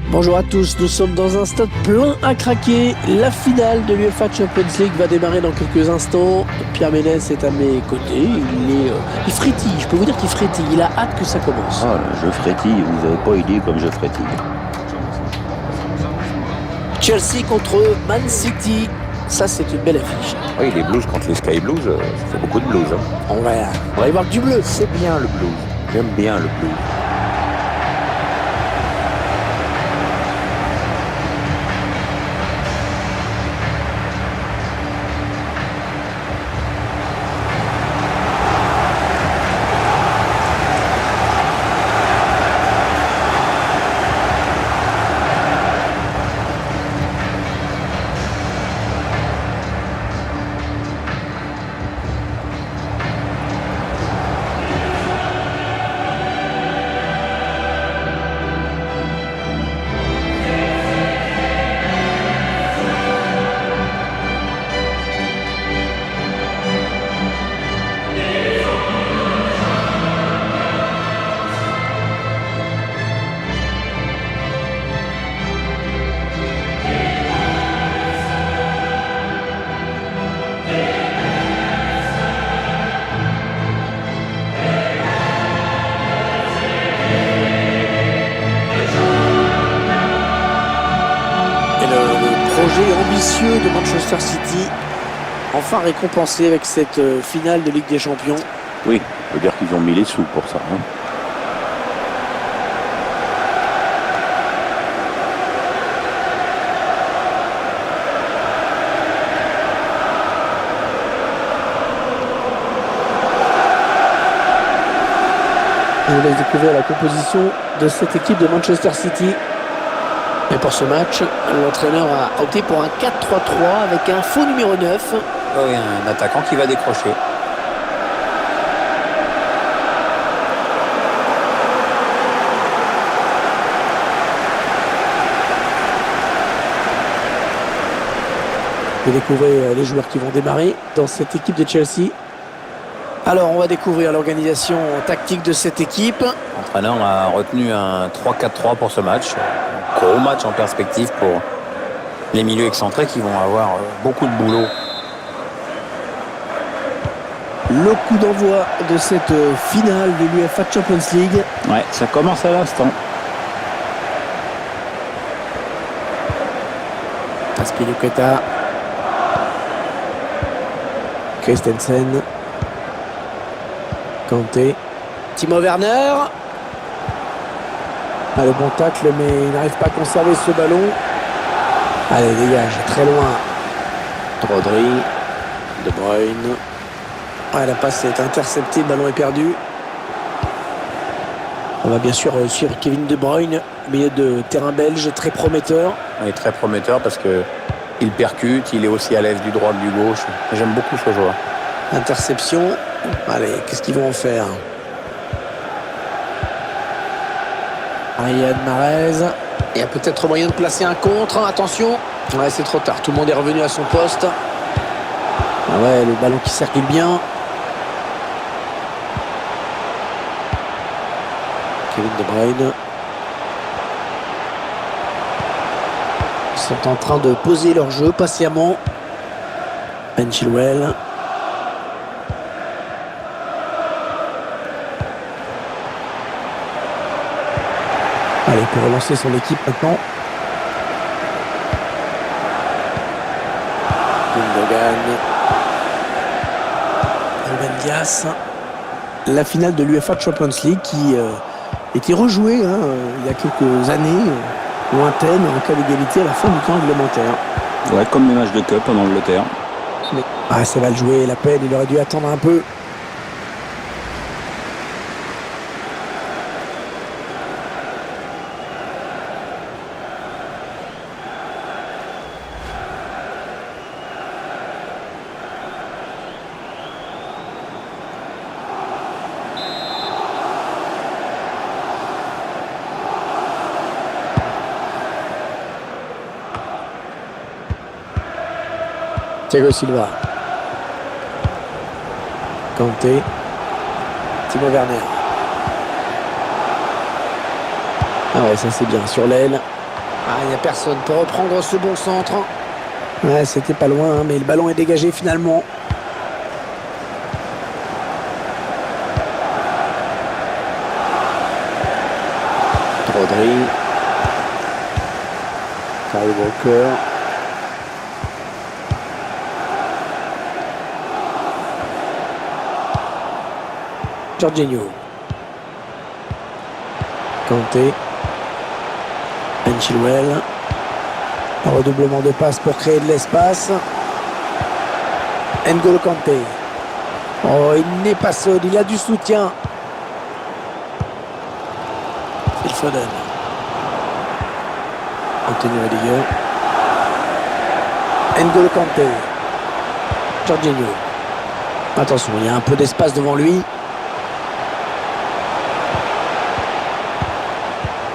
Bonjour à tous, nous sommes dans un stade plein à craquer. La finale de l'UEFA Champions League va démarrer dans quelques instants. Pierre Ménès est à mes côtés, il frétille, je peux vous dire qu'il frétille, il a hâte que ça commence. Ah, je frétille, vous n'avez pas idée comme je frétille. Chelsea contre Man City, ça c'est une belle affiche. Oui, les Blues contre les Sky Blues, ça fait beaucoup de blues. Hein. On va y voir du bleu. C'est bien le blues, j'aime bien le blues. Ambitieux de Manchester City, enfin récompensé avec cette finale de Ligue des Champions. Oui, on peut dire qu'ils ont mis les sous pour ça. Hein. Je vous laisse découvrir la composition de cette équipe de Manchester City. Et pour ce match, l'entraîneur a opté pour un 4-3-3 avec un faux numéro 9. Oui, un attaquant qui va décrocher. Vous découvrez les joueurs qui vont démarrer dans cette équipe de Chelsea. Alors, on va découvrir l'organisation tactique de cette équipe. L'entraîneur a retenu un 3-4-3 pour ce match. Un gros match en perspective pour les milieux excentrés qui vont avoir beaucoup de boulot. Le coup d'envoi de cette finale de l'UEFA Champions League. Ouais, ça commence à l'instant. Azpilicueta. Christensen. Kanté. Timo Werner. Ah, le bon tacle, mais il n'arrive pas à conserver ce ballon. Allez, dégage, très loin. Rodri. De Bruyne. Ah, la passe est interceptée, le ballon est perdu. On va bien sûr suivre Kevin De Bruyne, milieu de terrain belge, très prometteur. Il est très prometteur parce qu'il percute, il est aussi à l'aise du droit que du gauche. J'aime beaucoup ce joueur. Interception. Allez, qu'est-ce qu'ils vont en faire? Riyad Mahrez. Il y a peut-être moyen de placer un contre. Attention. Ouais, c'est trop tard. Tout le monde est revenu à son poste. Ah ouais, le ballon qui circule bien. Kevin De Bruyne. Ils sont en train de poser leur jeu patiemment. Ben Chilwell. Allez, pour relancer son équipe maintenant. Gundogan. Ruben Dias. La finale de l'UEFA Champions League qui était rejouée il y a quelques années, lointaine, en cas d'égalité à la fin du temps réglementaire. Ouais, comme les matchs de Cup en Angleterre. Ah, ça va le jouer, la peine, il aurait dû attendre un peu. Thiago Silva. Kanté. Timo Werner. Ah ouais, ça c'est bien sur l'aile. Ah, il n'y a personne pour reprendre ce bon centre. Ouais, c'était pas loin, hein, mais le ballon est dégagé finalement. Rodri. Kyle Walker. Jorginho. Kanté. Ben Chilwell. Un redoublement de passes pour créer de l'espace. N'Golo Kanté. Oh, il n'est pas seul, il a du soutien. Phil Foden. Anthony Rudiger. N'Golo Kanté. Jorginho. Attention, il y a un peu d'espace devant lui.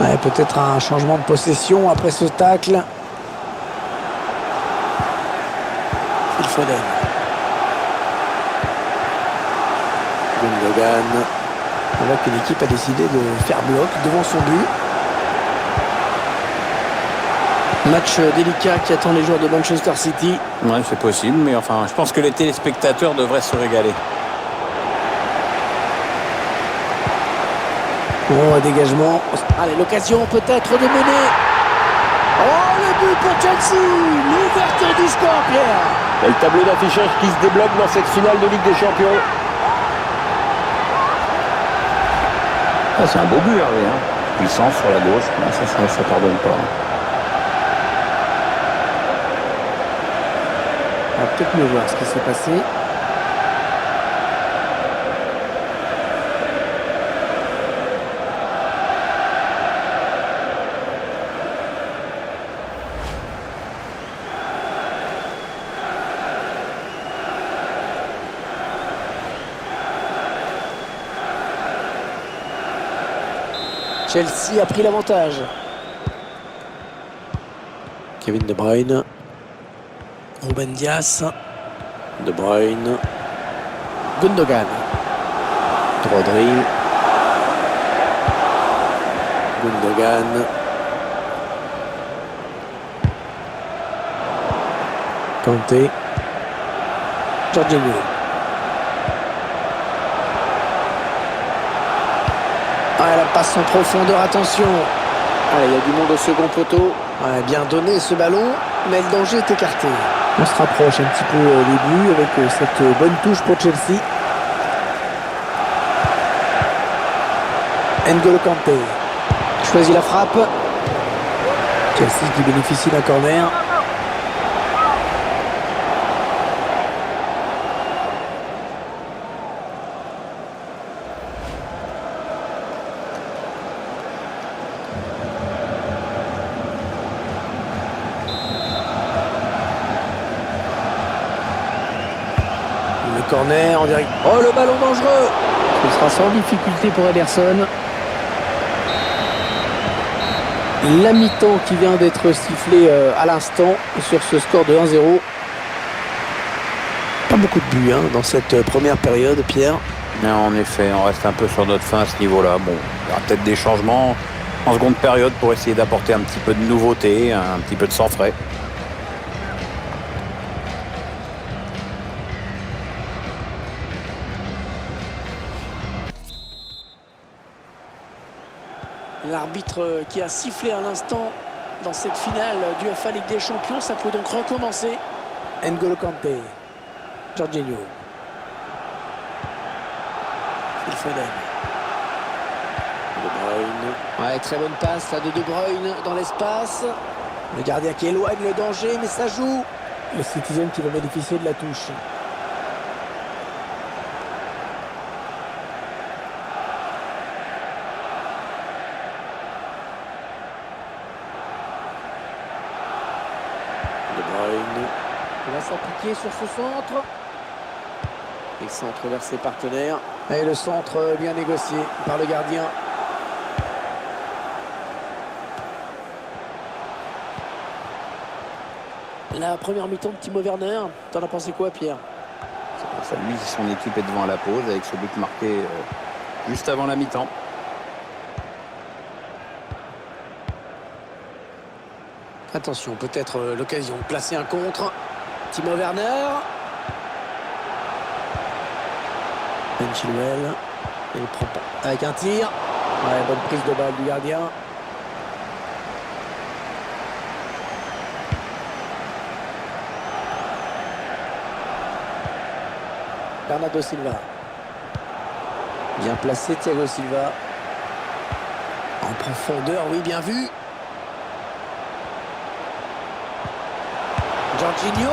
Ouais, peut-être un changement de possession après ce tacle. Phil Foden. Gundogan. On voit que l'équipe a décidé de faire bloc devant son but. Match délicat qui attend les joueurs de Manchester City. Ouais, c'est possible, mais enfin, je pense que les téléspectateurs devraient se régaler. Oh, dégagement. Allez, l'occasion peut-être de mener. Oh, le but pour Chelsea. L'ouverture du score, Pierre. Et le tableau d'affichage qui se débloque dans cette finale de Ligue des Champions. Ah, c'est un beau but, Hervé. Hein. Puissance sur la gauche. Ah, ça pardonne pas. On va peut-être mieux voir ce qui s'est passé. Chelsea a pris l'avantage. Kevin De Bruyne. Ruben Dias. De Bruyne. Gundogan. Rodri. Gundogan. Kanté. Jorginho. Ah, la passe en profondeur, attention. Allez, il y a du monde au second poteau. Ouais, bien donné ce ballon, mais le danger est écarté. On se rapproche un petit peu des buts avec cette bonne touche pour Chelsea. N'Golo Kanté choisit la frappe. Chelsea qui bénéficie d'un corner. Le corner en direct. Oh, le ballon dangereux. Ce sera sans difficulté pour Ederson. La mi-temps qui vient d'être sifflée à l'instant sur ce score de 1-0. Pas beaucoup de buts dans cette première période, Pierre. Mais en effet, on reste un peu sur notre fin à ce niveau-là. Bon, il y aura peut-être des changements en seconde période pour essayer d'apporter un petit peu de nouveauté, un petit peu de sang frais. L'arbitre qui a sifflé à l'instant dans cette finale du UEFA Ligue des Champions, ça peut donc recommencer. N'Golo Kanté, Jorginho, Phil Foden, De Bruyne. Ouais, très bonne passe là de Bruyne dans l'espace. Le gardien qui éloigne le danger, mais ça joue. Le Citizen qui va bénéficier de la touche. Il va s'appliquer sur ce centre. Et centre vers ses partenaires. Et le centre bien négocié par le gardien. La première mi-temps de Timo Werner. T'en as pensé quoi, Pierre? Lui, son équipe est devant à la pause avec ce but marqué juste avant la mi-temps. Attention, peut-être l'occasion de placer un contre. Timo Werner. Ben Chilwell. Il prend pas. Avec un tir. Ouais, bonne prise de balle du gardien. Bernardo Silva. Bien placé, Thiago Silva. En profondeur, oui, bien vu. Jorginho.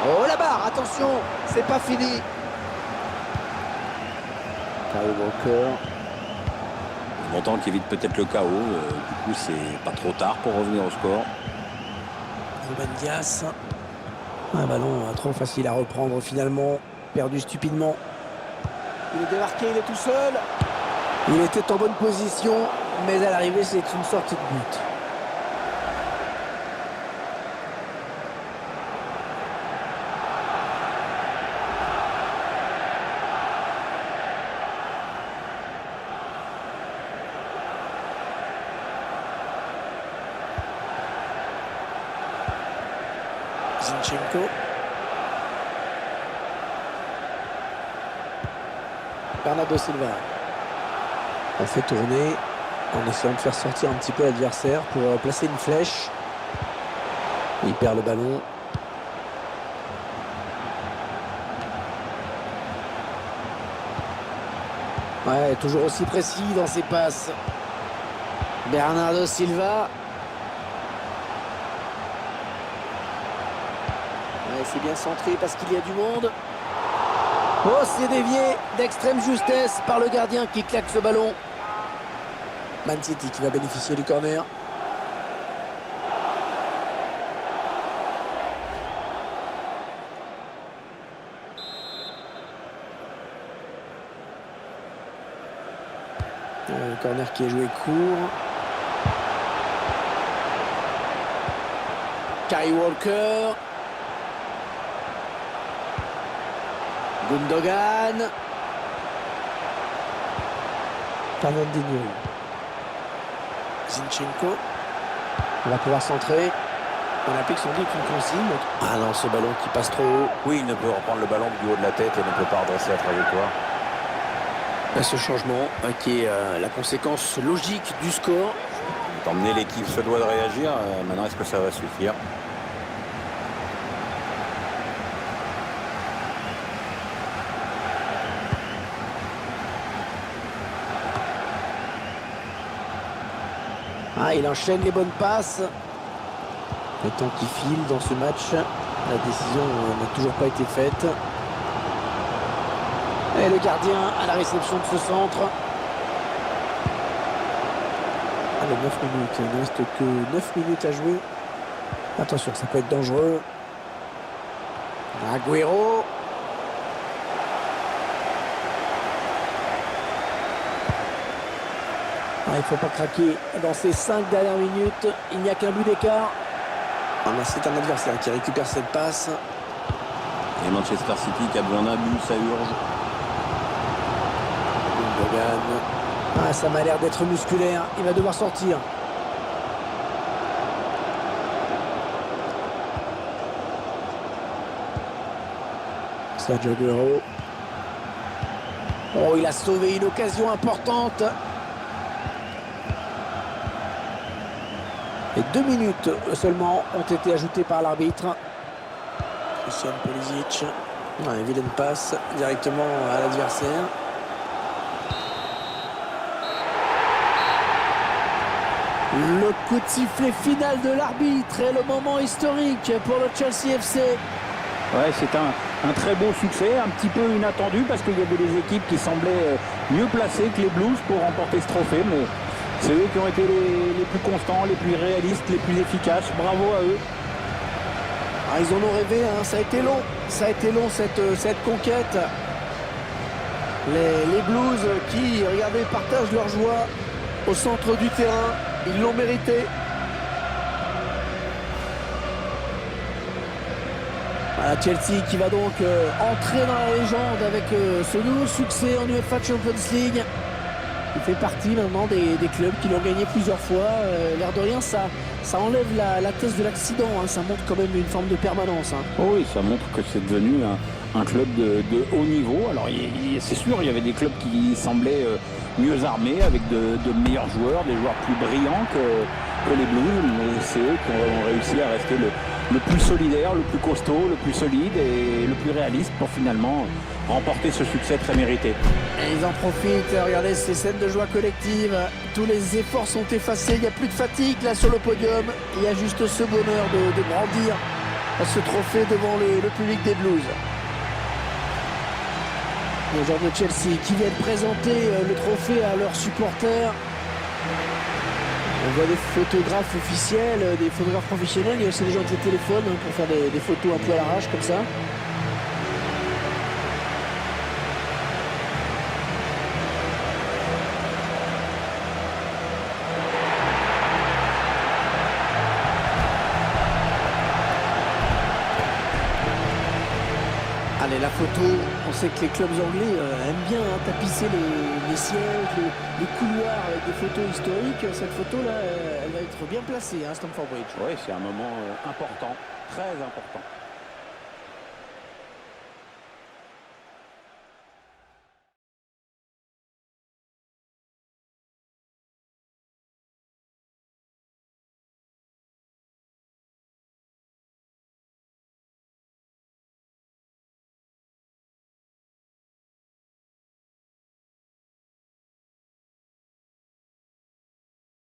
Oh, la barre, attention, c'est pas fini. Kyle Walker. Longtemps qu'il évite peut-être le chaos. Du coup, c'est pas trop tard pour revenir au score. Ruben Dias. Un ballon trop facile à reprendre finalement. Perdu stupidement. Il est démarqué, il est tout seul. Il était en bonne position, mais à l'arrivée, c'est une sortie de but. Zinchenko. Bernardo Silva. On fait tourner en essayant de faire sortir un petit peu l'adversaire pour placer une flèche. Il perd le ballon. Ouais, toujours aussi précis dans ses passes. Bernardo Silva. C'est bien centré parce qu'il y a du monde. Oh, c'est dévié d'extrême justesse par le gardien qui claque ce ballon. Man City qui va bénéficier du corner. Le corner qui est joué court. Kyle Walker. Gundogan. Fernandinho. Zinchenko. On va pouvoir centrer. On applique son dit une consigne. Ah non, ce ballon qui passe trop haut. Oui, il ne peut reprendre le ballon du haut de la tête et ne peut pas redresser la trajectoire. Ce changement qui est la conséquence logique du score. Étant donné l'équipe se doit de réagir, maintenant est-ce que ça va suffire? Ah, il enchaîne les bonnes passes. Le temps qui file dans ce match. La décision n'a toujours pas été faite. Et le gardien à la réception de ce centre. Allez, 9 minutes. Il ne reste que 9 minutes à jouer. Attention, ça peut être dangereux. Agüero. Il ne faut pas craquer dans ces 5 dernières minutes. Il n'y a qu'un but d'écart. C'est un adversaire qui récupère cette passe. Et Manchester City qui a besoin d'un but, ça urge. Gundogan. Ça m'a l'air d'être musculaire. Il va devoir sortir. Sergio Agüero. Oh, il a sauvé une occasion importante. Et 2 minutes seulement ont été ajoutées par l'arbitre. Christian Pulisic. Une vilaine passe directement à l'adversaire. Le coup de sifflet final de l'arbitre et le moment historique pour le Chelsea FC. Ouais, c'est un très beau succès, un petit peu inattendu parce qu'il y avait des équipes qui semblaient mieux placées que les Blues pour remporter ce trophée, mais c'est eux qui ont été les plus constants, les plus réalistes, les plus efficaces. Bravo à eux. Ils en ont rêvé, hein. Ça a été long cette conquête. Les Blues qui, regardez, partagent leur joie au centre du terrain. Ils l'ont mérité. Voilà, Chelsea qui va donc entrer dans la légende avec ce nouveau succès en UEFA Champions League. Il fait partie maintenant des clubs qui l'ont gagné plusieurs fois. L'air de rien, ça enlève la thèse de l'accident. Hein. Ça montre quand même une forme de permanence. Hein. Oh oui, ça montre que c'est devenu un club de haut niveau. Alors c'est sûr, il y avait des clubs qui semblaient mieux armés, avec de meilleurs joueurs, des joueurs plus brillants que les Blues, mais c'est eux qui ont réussi à rester le plus solidaire, le plus costaud, le plus solide et le plus réaliste pour finalement remporter ce succès très mérité. Et ils en profitent, regardez ces scènes de joie collective, tous les efforts sont effacés, il n'y a plus de fatigue là sur le podium, il y a juste ce bonheur de brandir ce trophée devant le public des Blues. Les joueurs de Chelsea qui viennent présenter le trophée à leurs supporters. On voit des photographes officiels, des photographes professionnels, il y a aussi des gens avec des téléphones pour faire des photos un peu à l'arrache comme ça. Allez, la photo, on sait que les clubs anglais aiment bien tapisser les sièges, les couloirs avec des photos historiques. Cette photo-là, elle va être bien placée à Stamford Bridge. Oui, c'est un moment important, très important.